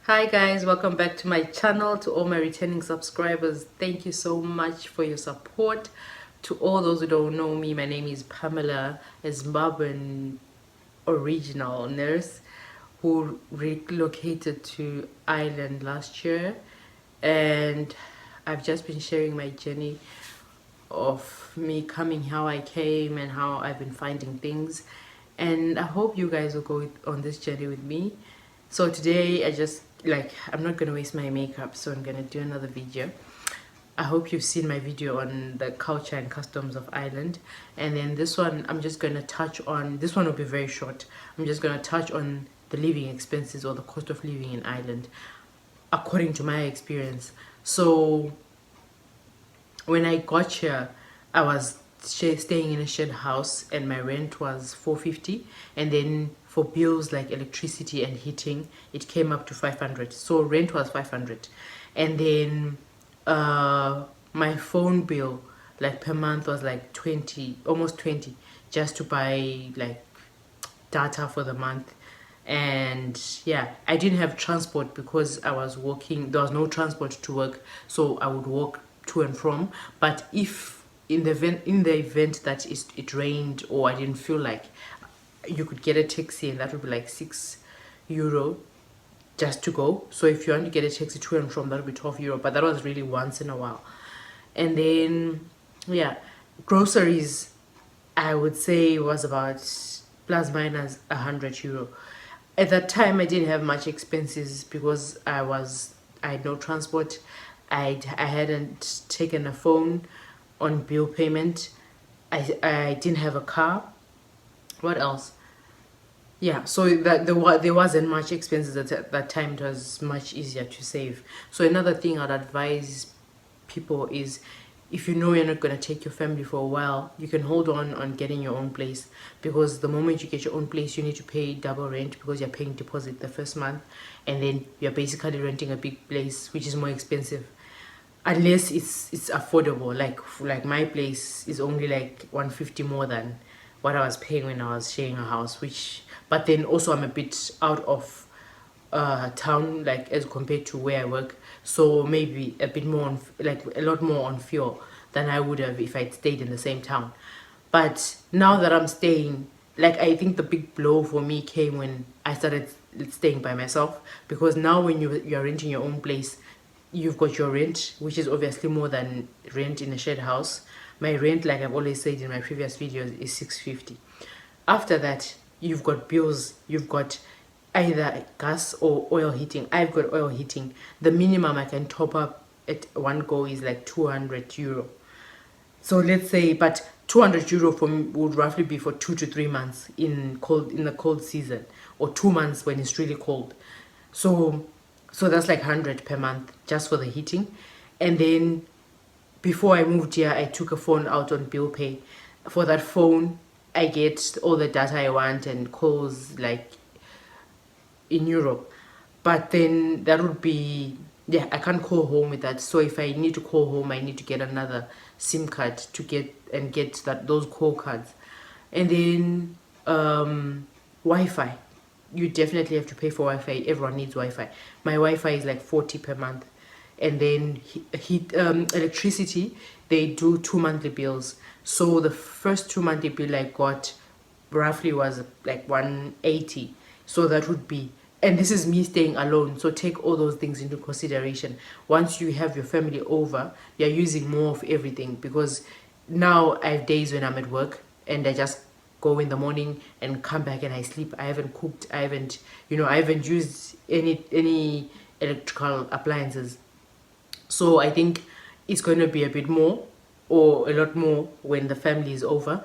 Hi guys, welcome back to my channel. To all my returning subscribers, thank you so much for your support. To all those who don't know me, my name is Pamela, a Zimbabwean original nurse who relocated to Ireland last year, and I've just been sharing my journey of me coming, how I came and how I've been finding things, and I hope you guys will go on this journey with me. So today I'm not gonna waste my makeup, so I'm gonna do another video. I hope you've seen my video on the culture and customs of Ireland, and then this one I'm just gonna touch on. This one will be very short. I'm just gonna touch on the living expenses or the cost of living in Ireland according to my experience. So when I got here, I was staying in a shared house and my rent was 450, and then for bills like electricity and heating it came up to 500. So rent was 500, and then my phone bill like per month was like 20, almost 20, just to buy like data for the month. And yeah, I didn't have transport because I was working. There was no transport to work, so I would walk to and from. But if in the event that it rained or I didn't feel like, you could get a taxi, and that would be like €6 just to go. So if you want to get a taxi to and from, that would be €12, but that was really once in a while. And then yeah, groceries, I would say was about plus minus €100. At that time, I didn't have much expenses because I had no transport. I hadn't taken a phone on bill payment. I didn't have a car. What else? Yeah, so there wasn't much expenses at that time. It was much easier to save. So another thing I'd advise people is, if you know you're not going to take your family for a while, you can hold on getting your own place, because the moment you get your own place you need to pay double rent because you're paying deposit the first month, and then you're basically renting a big place which is more expensive, unless it's affordable. Like my place is only like 150 more than what I was paying when I was sharing a house, which, but then also I'm a bit out of town, like as compared to where I work, so maybe a bit more on, like a lot more on fuel than I would have if I'd stayed in the same town. But now that I'm staying, like, I think the big blow for me came when I started staying by myself, because now when you're renting your own place, you've got your rent, which is obviously more than rent in a shared house. My rent, like I've always said in my previous videos, is 650. After that, you've got bills. You've got either gas or oil heating. I've got oil heating. The minimum I can top up at one go is like €200. So let's say, but €200 for me would roughly be for 2 to 3 months in the cold season, or 2 months when it's really cold. So that's like 100 per month just for the heating. And then before I moved here, I took a phone out on bill pay. For that phone, I get all the data I want and calls like in Europe. But then that would be, yeah, I can't call home with that. So if I need to call home, I need to get another SIM card to get those call cards. And then Wi-Fi. You definitely have to pay for Wi-Fi. Everyone needs Wi-Fi. My Wi-Fi is like 40 per month. And then electricity, they do 2 monthly bills. So the first 2 monthly bill I got roughly was like 180. So that would be, and this is me staying alone, so take all those things into consideration. Once you have your family over, you're using more of everything, because now I have days when I'm at work and I just go in the morning and come back and I sleep. I haven't cooked, I haven't used any electrical appliances. So I think it's going to be a bit more, or a lot more, when the family is over.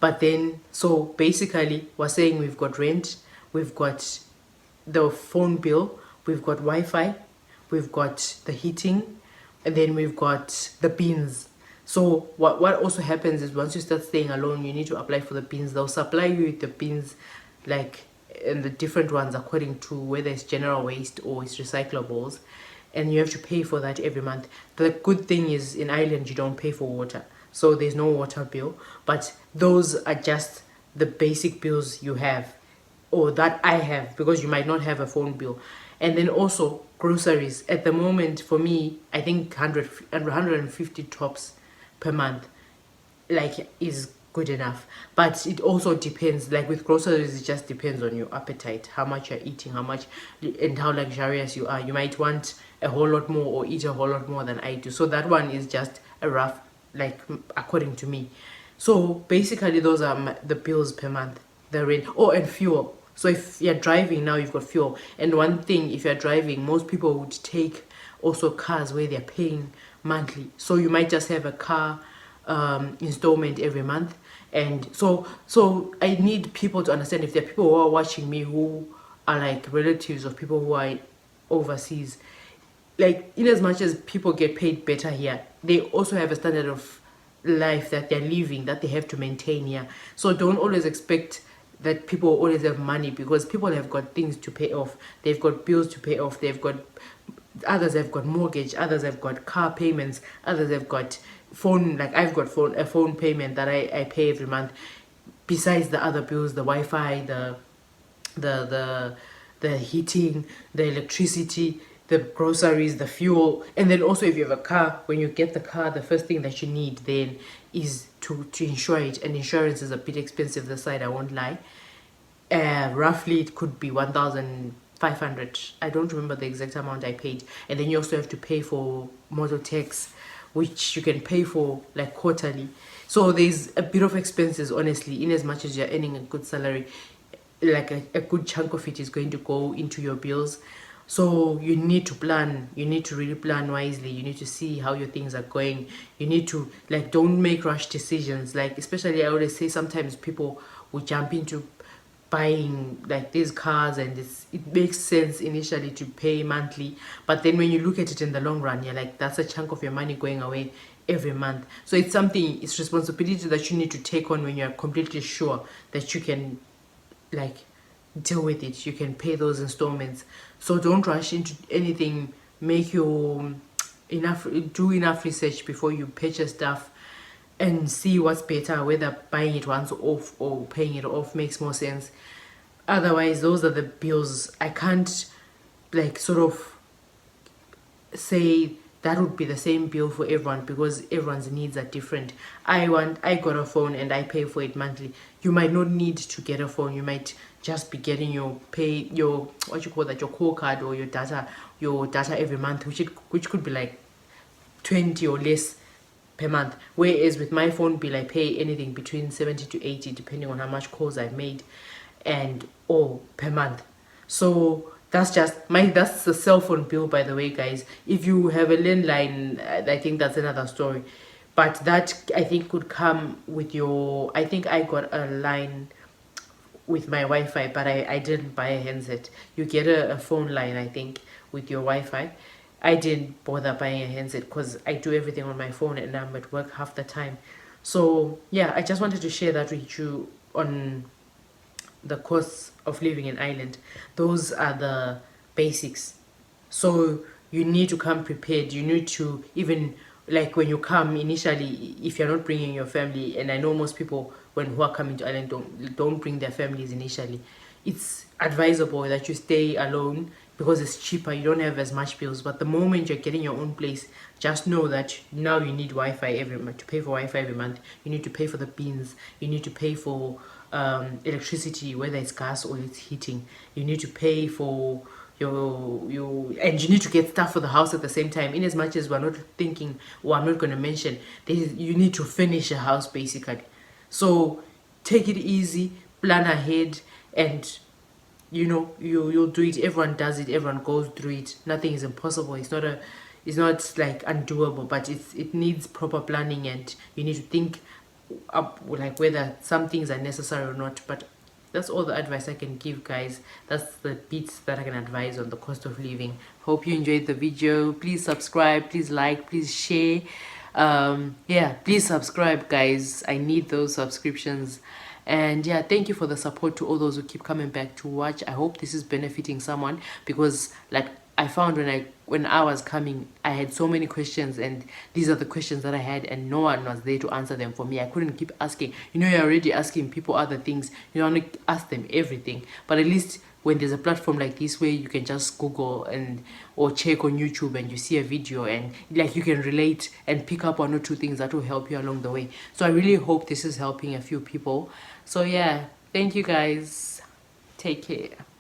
But then, so basically we're saying we've got rent, we've got the phone bill, we've got Wi-Fi, we've got the heating, and then we've got the bins. So what also happens is, once you start staying alone, you need to apply for the bins. They'll supply you with the bins, like, and the different ones according to whether it's general waste or it's recyclables, and you have to pay for that every month. The good thing is, in Ireland you don't pay for water, so there's no water bill, but those are just the basic bills you have, or that I have, because you might not have a phone bill. And then also groceries. At the moment, for me, I think 150 tops per month like is good enough. But it also depends, like with groceries, it just depends on your appetite, how much you're eating, how much and how luxurious you are. You might want a whole lot more or eat a whole lot more than I do. So that one is just a rough, like according to me. So basically those are the bills per month, the rent. Oh, and fuel. So if you're driving now, you've got fuel. And one thing, if you're driving, most people would take also cars where they're paying monthly. So you might just have a car installment every month. And so I need people to understand, if there are people who are watching me who are like relatives of people who are overseas, like in as much as people get paid better here, they also have a standard of life that they're living that they have to maintain here. So don't always expect that people always have money, because people have got things to pay off, they've got bills to pay off, they've got, others have got mortgage, others have got car payments, others have got phone, like I've got a phone payment that I pay every month, besides the other bills, the Wi-Fi, the heating, the electricity, the groceries, the fuel. And then also if you have a car, when you get the car, the first thing that you need then is to insure it. And insurance is a bit expensive this side, I won't lie. Roughly it could be 1,500. I don't remember the exact amount I paid. And then you also have to pay for motor tax, which you can pay for like quarterly. So there's a bit of expenses, honestly, in as much as you're earning a good salary, like a good chunk of it is going to go into your bills. So you need to plan, you need to really plan wisely, you need to see how your things are going, you need to, like, don't make rush decisions. Like, especially I always say, sometimes people will jump into buying like these cars, and it makes sense initially to pay monthly, but then when you look at it in the long run, you're like, that's a chunk of your money going away every month. So it's something, it's responsibility that you need to take on when you're completely sure that you can like deal with it, you can pay those installments. So don't rush into anything, make your do enough research before you purchase stuff, and see what's better, whether buying it once off or paying it off makes more sense. Otherwise, those are the bills. I can't like sort of say that would be the same bill for everyone, because everyone's needs are different. I got a phone and I pay for it monthly. You might not need to get a phone, you might just be getting your what you call that, your core card or your data every month, which could be like 20 or less per month. Whereas with my phone bill, I pay anything between 70 to 80 depending on how much calls I've made, and all per month. So that's the cell phone bill, by the way, guys. If you have a landline, I think that's another story, but that I think could come with your, I think I got a line with my Wi-Fi, but I didn't buy a handset. You get a phone line, I think, with your Wi-Fi. I didn't bother buying a handset because I do everything on my phone and I'm at work half the time. So yeah, I just wanted to share that with you on the costs of living in Ireland. Those are the basics. So you need to come prepared. You need to, even like when you come initially, if you're not bringing your family, and I know most people who are coming to Ireland don't bring their families initially, it's advisable that you stay alone because it's cheaper, you don't have as much bills. But the moment you're getting your own place, just know that now you need Wi-Fi every month. To pay for Wi-Fi every month, you need to pay for the beans, you need to pay for electricity, whether it's gas or it's heating, you need to pay for and you need to get stuff for the house at the same time. In as much as we're not thinking, or I'm not going to mention, you need to finish a house basically. So take it easy, plan ahead, and you'll do it. Everyone does it, everyone goes through it. Nothing is impossible. It's not like undoable, but it needs proper planning, and you need to think up like whether some things are necessary or not. But that's all the advice I can give, guys. That's the bits that I can advise on the cost of living. Hope you enjoyed the video. Please subscribe, please like, please share. Yeah, please subscribe, guys. I need those subscriptions. And yeah, thank you for the support to all those who keep coming back to watch. I hope this is benefiting someone, because like I found when I was coming, I had so many questions, and these are the questions that I had, and no one was there to answer them for me. I couldn't keep asking. You're already asking people other things. You don't want to ask them everything, but at least when there's a platform like this where you can just Google and or check on YouTube and you see a video and like you can relate and pick up one or two things that will help you along the way. So I really hope this is helping a few people. So yeah, thank you guys. Take care.